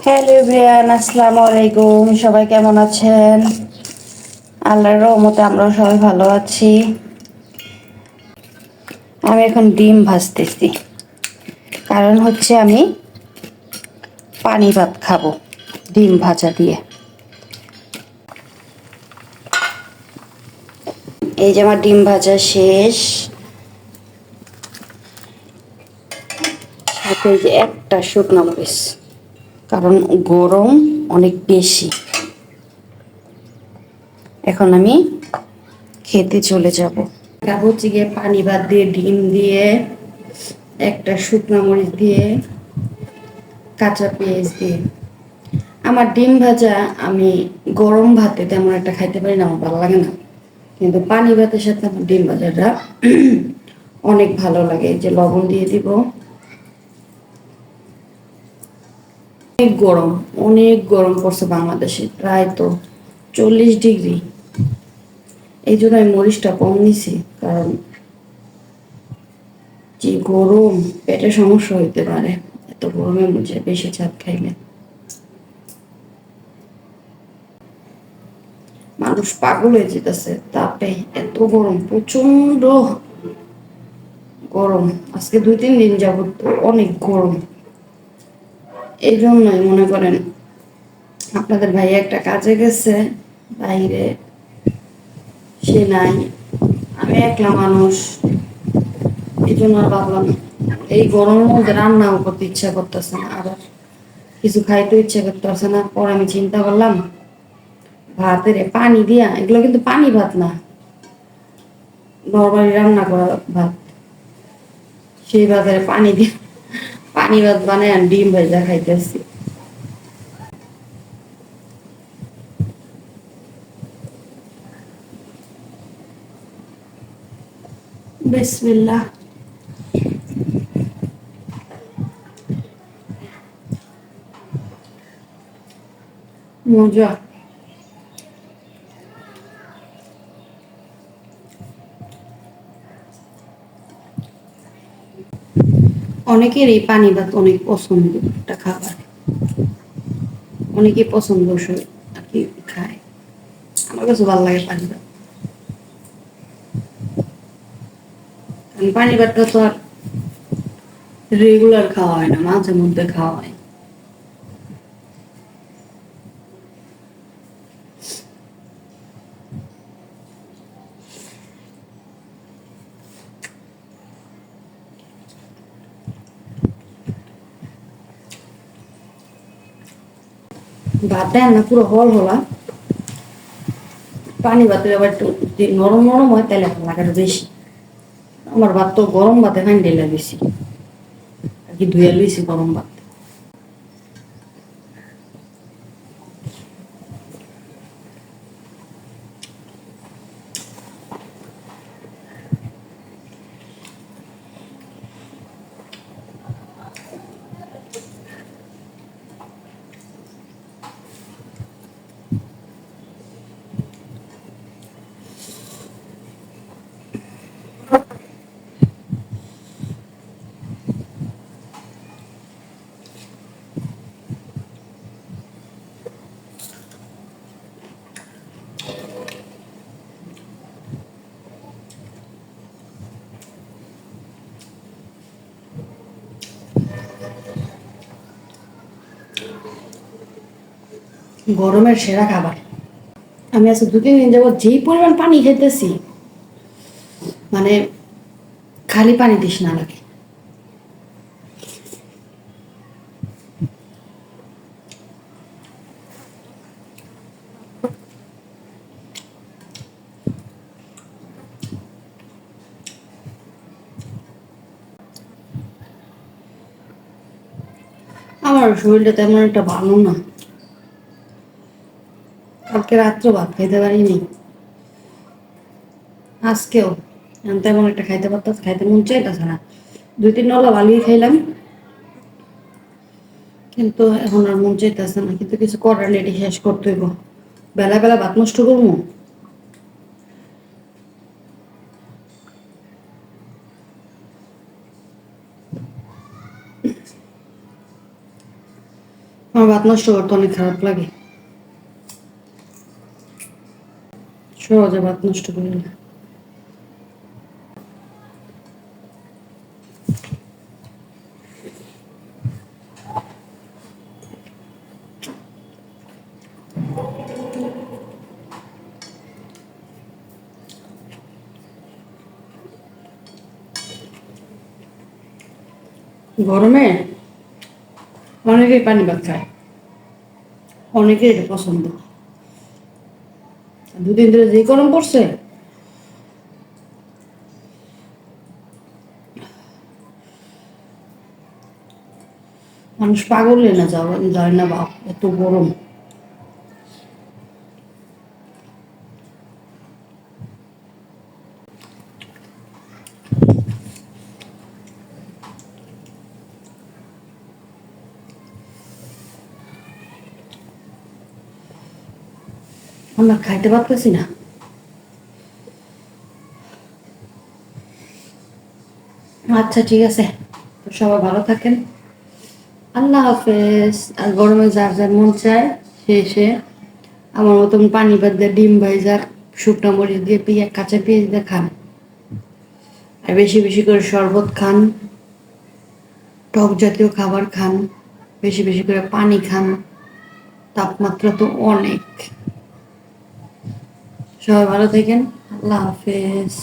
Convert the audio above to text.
Hello everyone, আসসালামু আলাইকুম। সবাই কেমন আছেন? আল্লাহর রহমতে আমরাও সবাই ভালো আছি। আমি এখন ডিম ভাজতেছি, কারণ হচ্ছে আমি পানি ভাত খাবো ডিম ভাজা দিয়ে। এই যে আমার ডিম ভাজা শেষ, সাথে এই যে একটা শুকনো মরিচ, কারণ গরম অনেক বেশি। এখন আমি খেতে চলে যাব। হচ্ছে গিয়ে পানি ভাত দিয়ে, ডিম দিয়ে, একটা শুকনো মরিচ দিয়ে, কাঁচা পেঁয়াজ দিয়ে। আমার ডিম ভাজা আমি গরম ভাতে তেমন একটা খাইতে পারি না, আমার ভালো লাগে না, কিন্তু পানি ভাতের সাথে আমার ডিম ভাজাটা অনেক ভালো লাগে। যে লবণ দিয়ে দিব। অনেক গরম, অনেক গরম পড়ছে বাংলাদেশে, প্রায় তো 40 ডিগ্রি। এই জন্য আমি মরিচটা কম নিছি, কারণ যে গরম, পেটে সমস্যা হইতে পারে এত গরমের মধ্যে বেশি চাপ খাইলে। মানুষ পাগল হয়ে যেতেছে তাপে, এত গরম, প্রচন্ড গরম। আজকে 2-3 দিন যাবত অনেক গরম। এই জন্যই মনে করেন আপনাদের ভাই একটা কাজে গেছে বাইরে, সে নাই, আমি একলা মানুষ। এই জন্য আর ভাবলাম এই গরমের মধ্যে রান্নাও করতে ইচ্ছা করতেছে না, আবার কিছু খাইতে ইচ্ছা করতেছে না। পর আমি চিন্তা করলাম ভাতের পানি দিয়া, এগুলো কিন্তু পানি ভাত না, নরমালি রান্না করা ভাত, সেই ভাতের পানি দিয়ে পানি ভাত বানায় আর ডিম ভাজা খাইতেছি। বিসমিল্লাহ। মজা। অনেকের এই পানি ভাত অনেক পছন্দ একটা খাবার, অনেকে পছন্দসই আর কি খায়। আমার কাছে ভালো লাগে পানি ভাত, কারণ পানি ভাতটা তো আর রেগুলার খাওয়া হয় না, মাঝে মধ্যে খাওয়া হয়। ভাত দেন না পুরো হল হলা, পানি ভাতের আবার একটু যদি নরম নরম হয় তাহলে ভালো লাগে বেশি। আমার ভাত তো গরম ভাতে খাই ডেলা বেশি আর কি, ধুয়ে লইছি গরম ভাত। গরমের সেরা খাবার। আমি আজকে 2-3 দিন যাবো যেই পরিমাণ পানি খেতেছি, মানে খালি পানি তৃষ্ণা লাগে। আমার শরীরটা তেমন একটা ভালো না, কালকে রাত্রে ভাত খাইতে পারিনি, আজকেও তেমন একটা খাইতে পারতাম, খাইতে মন চাইতেছে না। 2-3 নলা বালিয়ে খাইলাম, কিন্তু এখন আর মন চাইতেছে না। কিন্তু কিছু করার নেই, এটি শেষ করতে হইব। বেলা বেলা ভাত নষ্ট করবো? আমার ভাত নষ্ট করতে অনেক খারাপ লাগে, সহজে ভাত নষ্ট করি না। গরমে অনেকেই পানি ভাত খায়, অনেকের এটা পছন্দ। দুদিন ধরে যে গরম পড়ছে, মানুষ পাগল হয়ে না যায় না বাপ, এত গরম। আমরা খাইতে পারতেছি না। আচ্ছা ঠিক আছে, তো সবাই ভালো থাকেন, আল্লাহ হাফেজ। আর গরমে যার যার মন চায় সে এসে আমার মতন পানি ভাত দিয়ে ডিম ভাইজার শুকনো মরিচ দিয়ে কাঁচা পেঁয়াজ দিয়ে খান। আর বেশি বেশি করে শরবত খান, টক জাতীয় খাবার খান, বেশি বেশি করে পানি খান। তাপমাত্রা তো অনেক। সবাই ভালো থাকেন, আল্লাহ হাফেজ।